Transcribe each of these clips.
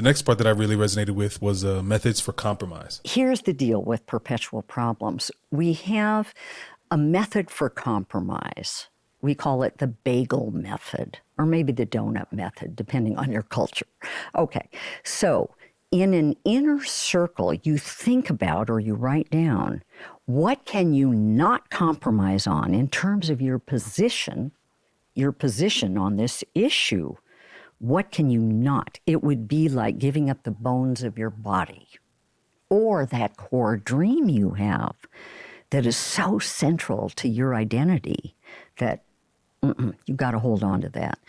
next part that I really resonated with was methods for compromise. Here's the deal with perpetual problems. We have a method for compromise. We call it the bagel method, or maybe the donut method, depending on your culture. Okay, so in an inner circle, you think about or you write down what can you not compromise on in terms of your position on this issue. What can you not? It would be like giving up the bones of your body or that core dream you have that is so central to your identity that you got to hold on to that.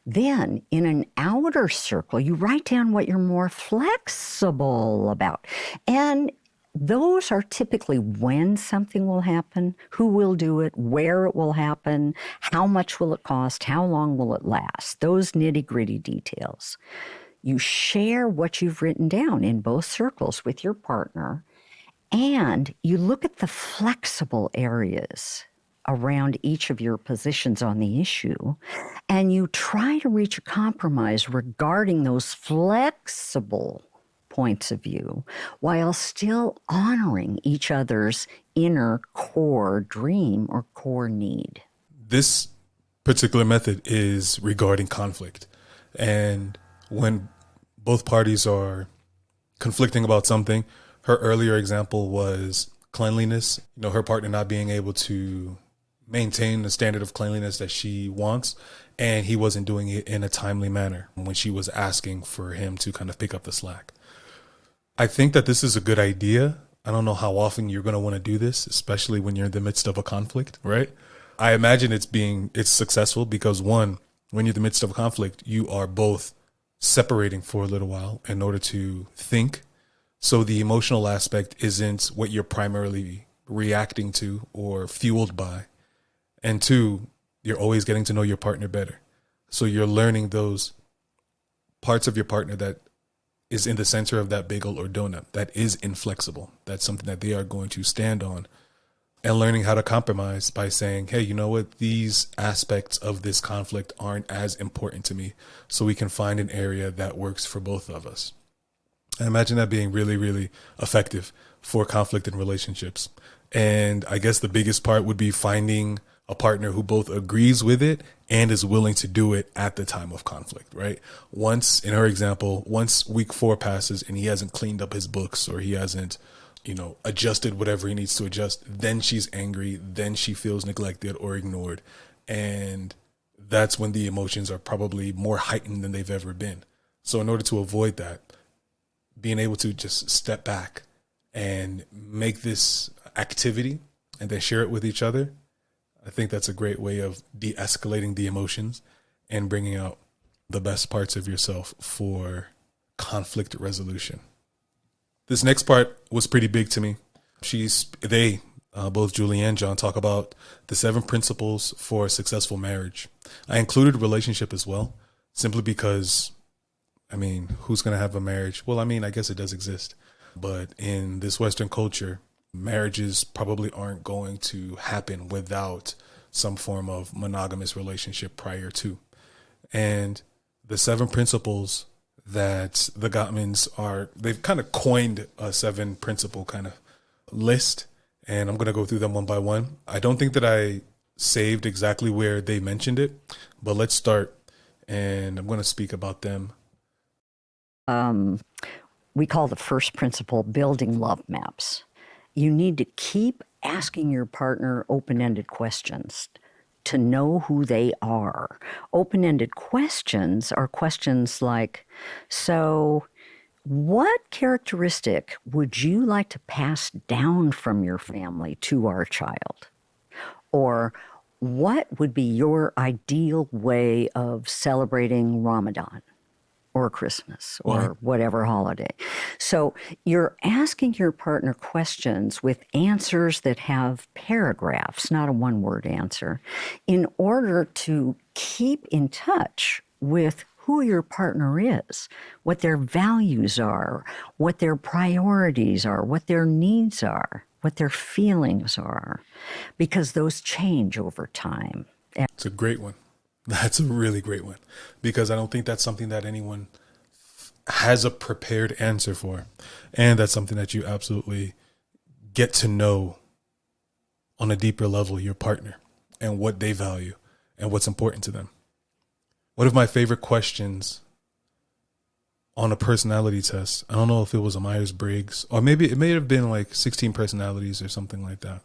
Then in an outer circle, you write down what you're more flexible about. And those are typically when something will happen, who will do it, where it will happen, how much will it cost, how long will it last, those nitty-gritty details. You share what you've written down in both circles with your partner, and you look at the flexible areas around each of your positions on the issue, and you try to reach a compromise regarding those flexible points of view while still honoring each other's inner core dream or core need. This particular method is regarding conflict. And when both parties are conflicting about something, her earlier example was cleanliness, her partner not being able to maintain the standard of cleanliness that she wants, and he wasn't doing it in a timely manner when she was asking for him to kind of pick up the slack. I think that this is a good idea. I don't know how often you're going to want to do this, especially when you're in the midst of a conflict, right? I imagine it's successful because, one, when you're in the midst of a conflict, you are both separating for a little while in order to think. So the emotional aspect isn't what you're primarily reacting to or fueled by. And two, you're always getting to know your partner better. So you're learning those parts of your partner that is in the center of that bagel or donut, that is inflexible. That's something that they are going to stand on, and learning how to compromise by saying, hey, you know what? These aspects of this conflict aren't as important to me. So we can find an area that works for both of us. I imagine that being really, really effective for conflict in relationships. And I guess the biggest part would be finding a partner who both agrees with it and is willing to do it at the time of conflict, right? Once, in her example, once week 4 passes and he hasn't cleaned up his books or he hasn't, adjusted whatever he needs to adjust, then she's angry, then she feels neglected or ignored. And that's when the emotions are probably more heightened than they've ever been. So in order to avoid that, being able to just step back and make this activity and then share it with each other, I think that's a great way of de-escalating the emotions and bringing out the best parts of yourself for conflict resolution. This next part was pretty big to me. Both Julie and John, talk about the 7 principles for a successful marriage. I included relationship as well, simply because, who's going to have a marriage? Well, I guess it does exist. But in this Western culture, marriages probably aren't going to happen without some form of monogamous relationship prior to. And the 7 principles that the Gottmans they've kind of coined a 7 principle kind of list, and I'm going to go through them one by one. I don't think that I saved exactly where they mentioned it, but let's start, and I'm going to speak about them. We call the first principle building love maps. You need to keep asking your partner open-ended questions to know who they are. Open-ended questions are questions like, so what characteristic would you like to pass down from your family to our child? Or what would be your ideal way of celebrating Ramadan or Christmas or whatever holiday? So you're asking your partner questions with answers that have paragraphs, not a one-word answer, in order to keep in touch with who your partner is, what their values are, what their priorities are, what their needs are, what their feelings are, because those change over time. It's a great one. That's a really great one, because I don't think that's something that anyone has a prepared answer for. And that's something that you absolutely get to know on a deeper level, your partner and what they value and what's important to them. One of my favorite questions on a personality test, I don't know if it was a Myers-Briggs or maybe it may have been like 16 personalities or something like that.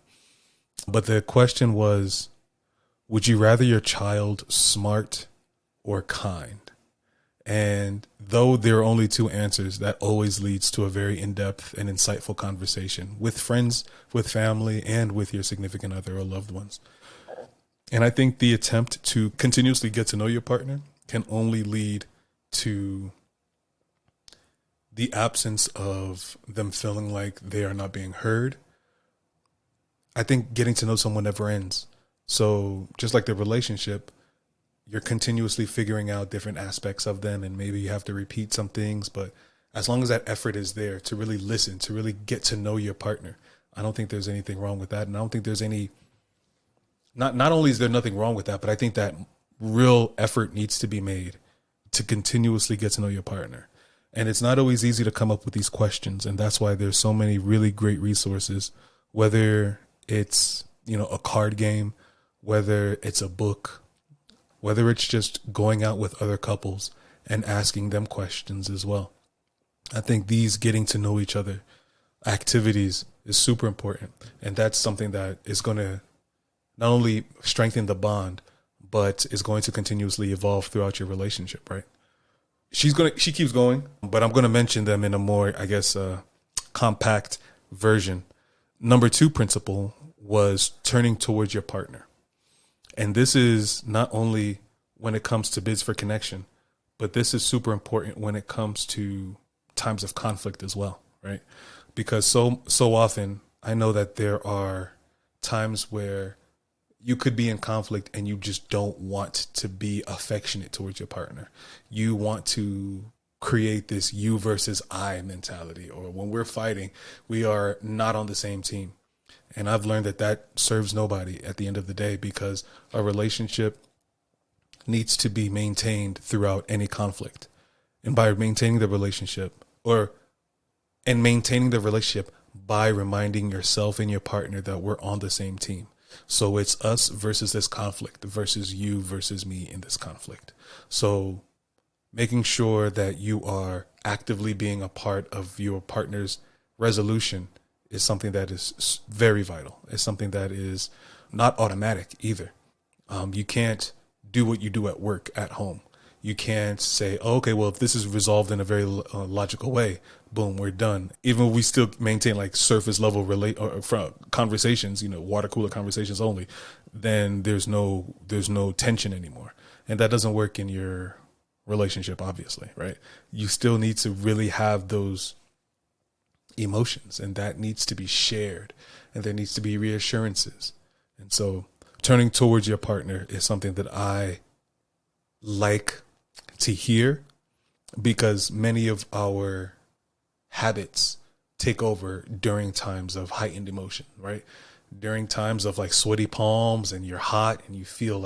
But the question was, would you rather your child smart or kind? And though there are only two answers, that always leads to a very in-depth and insightful conversation with friends, with family, and with your significant other or loved ones. And I think the attempt to continuously get to know your partner can only lead to the absence of them feeling like they are not being heard. I think getting to know someone never ends. So just like the relationship, you're continuously figuring out different aspects of them, and maybe you have to repeat some things, but as long as that effort is there to really listen, to really get to know your partner, I don't think there's anything wrong with that. And I don't think there's any, not only is there nothing wrong with that, but I think that real effort needs to be made to continuously get to know your partner. And it's not always easy to come up with these questions. And that's why there's so many really great resources, whether it's, a card game, whether it's a book, whether it's just going out with other couples and asking them questions as well. I think these getting to know each other activities is super important. And that's something that is going to not only strengthen the bond, but is going to continuously evolve throughout your relationship, right? She keeps going, but I'm going to mention them in a more, compact version. Number 2 principle was turning towards your partner. And this is not only when it comes to bids for connection, but this is super important when it comes to times of conflict as well, right? Because so often I know that there are times where you could be in conflict and you just don't want to be affectionate towards your partner. You want to create this you versus I mentality, or when we're fighting, we are not on the same team. And I've learned that serves nobody at the end of the day, because a relationship needs to be maintained throughout any conflict. And by maintaining the relationship by reminding yourself and your partner that we're on the same team. So it's us versus this conflict versus you versus me in this conflict. So making sure that you are actively being a part of your partner's resolution is something that is very vital. It's something that is not automatic either. You can't do what you do at work at home. You can't say, oh, okay, well, if this is resolved in a very logical way, boom, we're done. Even if we still maintain like surface level conversations, water cooler conversations only, then there's no tension anymore. And that doesn't work in your relationship, obviously, right? You still need to really have those emotions, and that needs to be shared, and there needs to be reassurances. And so turning towards your partner is something that I like to hear, because many of our habits take over during times of heightened emotion, right? During times of like sweaty palms and you're hot and you feel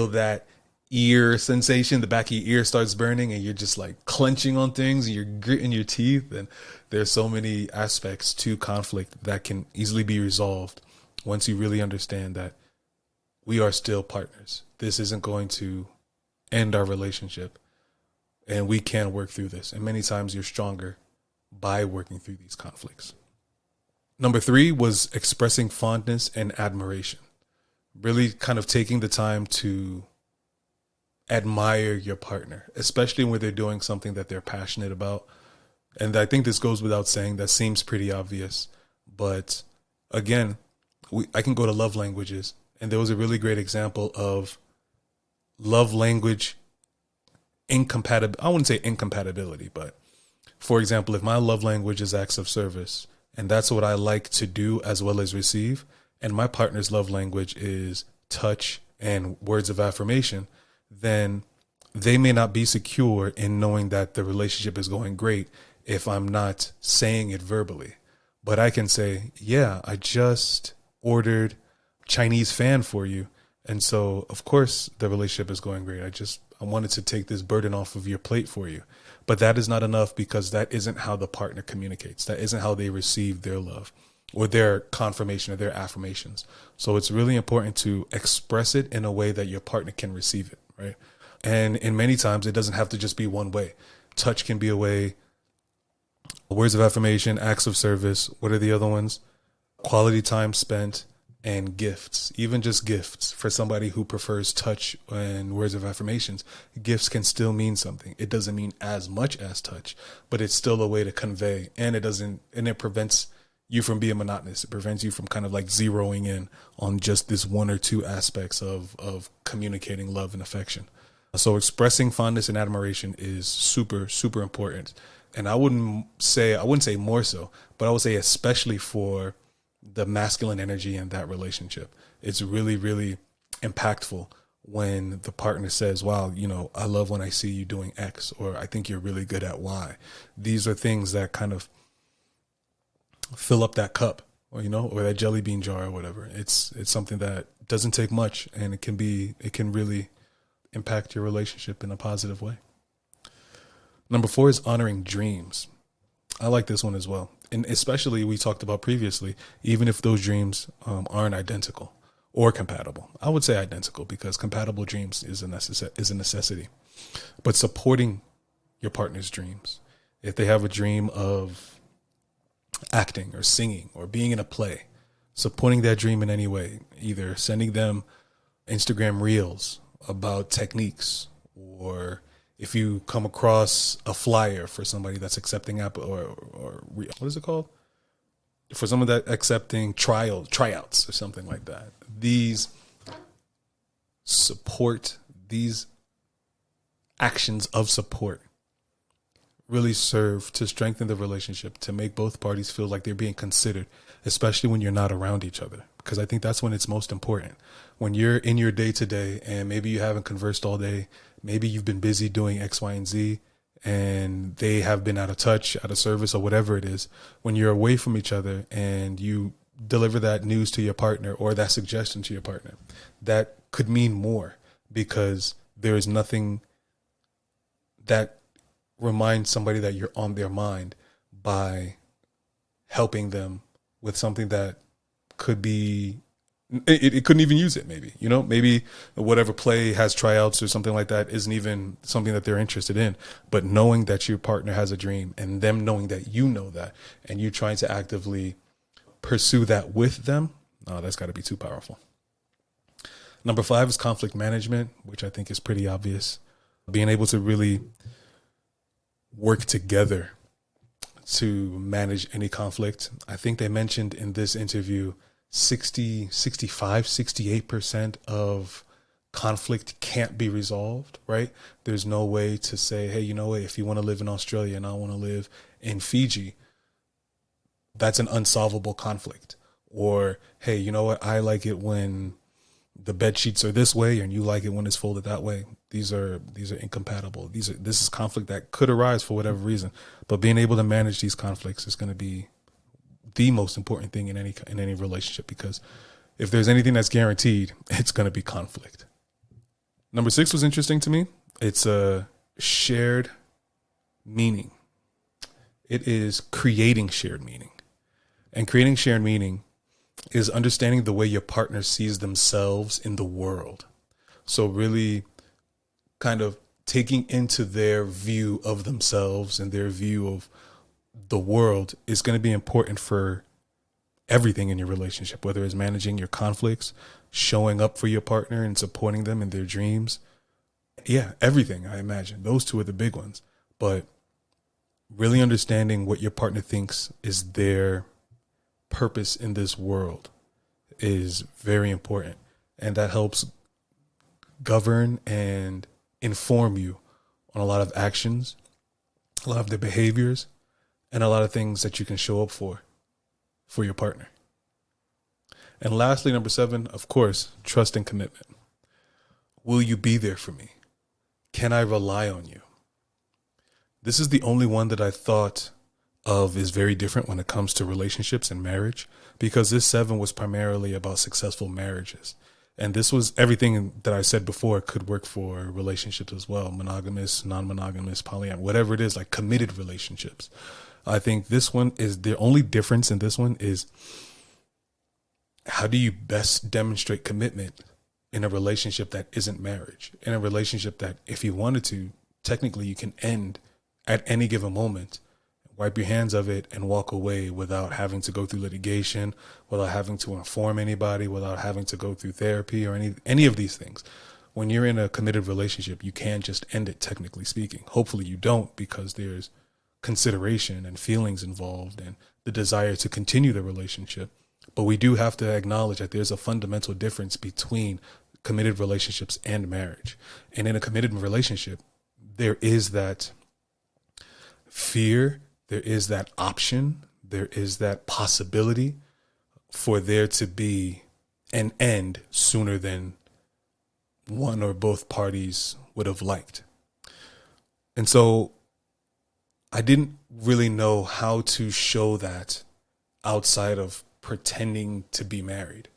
that ear sensation, the back of your ear starts burning and you're just like clenching on things and you're gritting your teeth. And there's so many aspects to conflict that can easily be resolved once you really understand that we are still partners. This isn't going to end our relationship, and we can work through this. And many times you're stronger by working through these conflicts. Number 3 was expressing fondness and admiration. Really kind of taking the time to admire your partner, especially when they're doing something that they're passionate about. And I think this goes without saying. That seems pretty obvious. But again, I can go to love languages. And there was a really great example of love language incompatibility. I wouldn't say incompatibility, but for example, if my love language is acts of service, and that's what I like to do as well as receive, and my partner's love language is touch and words of affirmation, then they may not be secure in knowing that the relationship is going great if I'm not saying it verbally. But I can say, yeah, I just ordered Chinese fan for you. And so, of course, the relationship is going great. I wanted to take this burden off of your plate for you. But that is not enough because that isn't how the partner communicates. That isn't how they receive their love or their confirmation or their affirmations. So it's really important to express it in a way that your partner can receive it, right? And in many times, it doesn't have to just be one way. Touch can be a way. Words of affirmation, acts of service. What are the other ones? Quality time spent and gifts. Even just gifts for somebody who prefers touch and words of affirmations. Gifts can still mean something. It doesn't mean as much as touch, but it's still a way to convey. And it prevents you from being monotonous. It prevents you from kind of like zeroing in on just this one or two aspects of communicating love and affection. So expressing fondness and admiration is super, super important. And I wouldn't say more so, but I would say especially for the masculine energy in that relationship. It's really, really impactful when the partner says, wow, I love when I see you doing X, or I think you're really good at Y. These are things that kind of fill up that cup, or that jelly bean jar or whatever. It's something that doesn't take much, and it can really impact your relationship in a positive way. Number 4 is honoring dreams. I like this one as well. And especially we talked about previously, even if those dreams aren't identical or compatible. I would say identical because compatible dreams is a necessity. But supporting your partner's dreams. If they have a dream of acting or singing or being in a play, supporting that dream in any way, either sending them Instagram reels about techniques, or if you come across a flyer for somebody that's accepting or what is it called? For someone that accepting tryouts or something like that. These actions of support really serve to strengthen the relationship, to make both parties feel like they're being considered, especially when you're not around each other. Because I think that's when it's most important. When you're in your day to day and maybe you haven't conversed all day, maybe you've been busy doing X, Y, and Z, and they have been out of touch, out of service, or whatever it is. When you're away from each other and you deliver that news to your partner or that suggestion to your partner, that could mean more because there is nothing that reminds somebody that you're on their mind by helping them with something that could be, it couldn't even use it maybe, maybe whatever play has tryouts or something like that isn't even something that they're interested in. But knowing that your partner has a dream and them knowing that you know that and you trying to actively pursue that with them, that's got to be too powerful. Number 5 is conflict management, which I think is pretty obvious. Being able to really work together to manage any conflict. I think they mentioned in this interview 68% of conflict can't be resolved, right? There's no way to say, hey, if you want to live in Australia and I want to live in Fiji, that's an unsolvable conflict. Or, hey, I like it when the bed sheets are this way and you like it when it's folded that way. These are incompatible. This is conflict that could arise for whatever reason, but being able to manage these conflicts is going to be the most important thing in any relationship, because if there's anything that's guaranteed, it's going to be conflict. Number 6 was interesting to me. It's a shared meaning. It is creating shared meaning. And creating shared meaning is understanding the way your partner sees themselves in the world. So really kind of taking into their view of themselves and their view of the world is going to be important for everything in your relationship, whether it's managing your conflicts, showing up for your partner and supporting them in their dreams. Yeah, everything, I imagine. Those two are the big ones. But really understanding what your partner thinks is their purpose in this world is very important. And that helps govern and inform you on a lot of actions, a lot of the behaviors, and a lot of things that you can show up for your partner. And lastly, number 7, of course, trust and commitment. Will you be there for me? Can I rely on you? This is the only one that I thought of is very different when it comes to relationships and marriage, because this 7 was primarily about successful marriages. And this was everything that I said before could work for relationships as well. Monogamous, non-monogamous, polyamorous, whatever it is, like committed relationships. I think this one is the only difference in this one is how do you best demonstrate commitment in a relationship that isn't marriage, in a relationship that if you wanted to, technically you can end at any given moment, wipe your hands of it and walk away without having to go through litigation, without having to inform anybody, without having to go through therapy or any of these things. When you're in a committed relationship, you can just end it, technically speaking. Hopefully you don't, because there's consideration and feelings involved and the desire to continue the relationship. But we do have to acknowledge that there's a fundamental difference between committed relationships and marriage. And in a committed relationship, there is that fear, there is that option, there is that possibility for there to be an end sooner than one or both parties would have liked. And so I didn't really know how to show that outside of pretending to be married,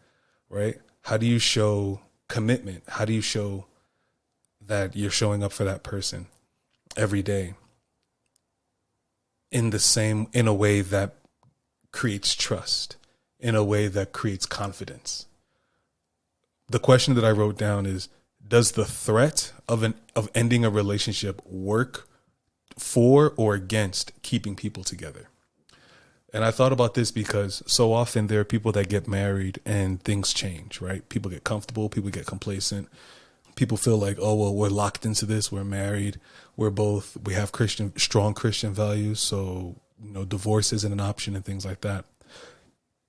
right? How do you show commitment? How do you show that you're showing up for that person every day in a way that creates trust, in a way that creates confidence? The question that I wrote down is, does the threat of ending a relationship work for or against keeping people together? And I thought about this because so often there are people that get married and things change, right? People get comfortable, people get complacent. People feel like, oh, well, we're locked into this. We're married. We have strong Christian values. So, divorce isn't an option and things like that.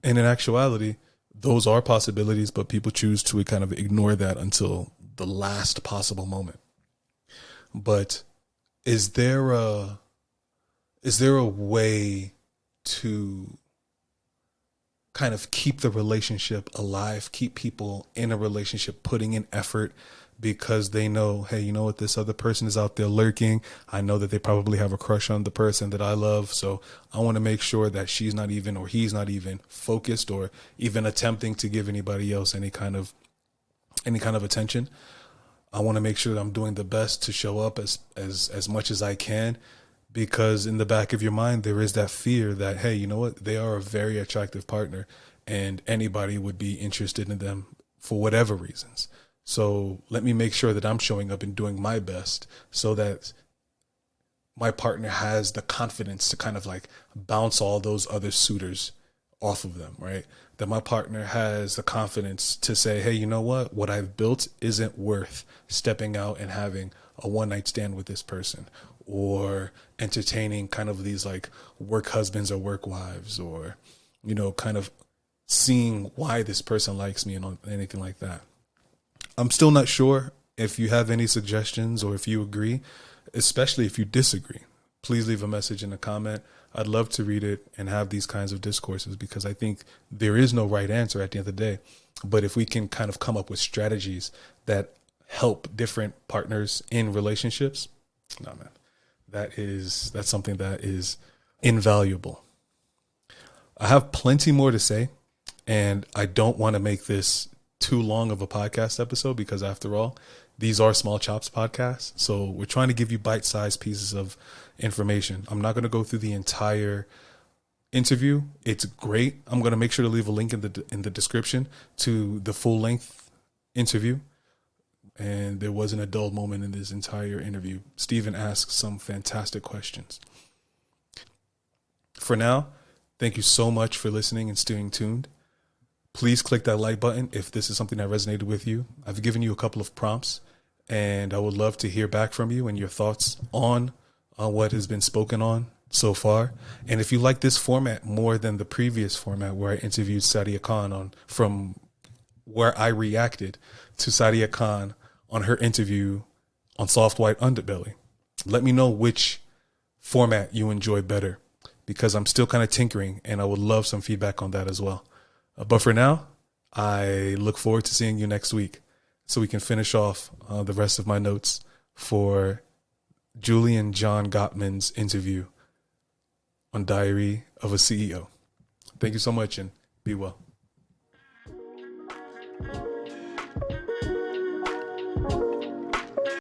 And in actuality, those are possibilities, but people choose to kind of ignore that until the last possible moment. But is there a way to kind of keep the relationship alive, keep people in a relationship putting in effort because they know, hey, you know what, this other person is out there lurking. I know that they probably have a crush on the person that I love. So I want to make sure that she's not even, or he's not even focused or even attempting to give anybody else any kind of attention. I want to make sure that I'm doing the best to show up as much as I can, because in the back of your mind, there is that fear that, hey, you know what, they are a very attractive partner and anybody would be interested in them for whatever reasons. So let me make sure that I'm showing up and doing my best so that my partner has the confidence to kind of like bounce all those other suitors off of them, right? That my partner has the confidence to say, hey, you know what I've built isn't worth stepping out and having a one night stand with this person, or entertaining kind of these like work husbands or work wives, or, kind of seeing why this person likes me and anything like that. I'm still not sure if you have any suggestions or if you agree, especially if you disagree. Please leave a message in a comment. I'd love to read it and have these kinds of discourses, because I think there is no right answer at the end of the day. But if we can kind of come up with strategies that help different partners in relationships, no, man, that's something that is invaluable. I have plenty more to say, and I don't want to make this too long of a podcast episode, because after all, these are Small Chops podcasts. So we're trying to give you bite-sized pieces of information. I'm not going to go through the entire interview. It's great. I'm going to make sure to leave a link in the description to the full-length interview. And there wasn't a dull moment in this entire interview. Stephen asked some fantastic questions. For now, thank you so much for listening and staying tuned. Please click that like button if this is something that resonated with you. I've given you a couple of prompts, and I would love to hear back from you and your thoughts on what has been spoken on so far. And if you like this format more than the previous format where I interviewed Sadia Khan from where I reacted to Sadia Khan on her interview on Soft White Underbelly, let me know which format you enjoy better, because I'm still kind of tinkering and I would love some feedback on that as well. But for now, I look forward to seeing you next week so we can finish off the rest of my notes for Julian John Gottmans' interview on Diary of a CEO. Thank you so much, and be well.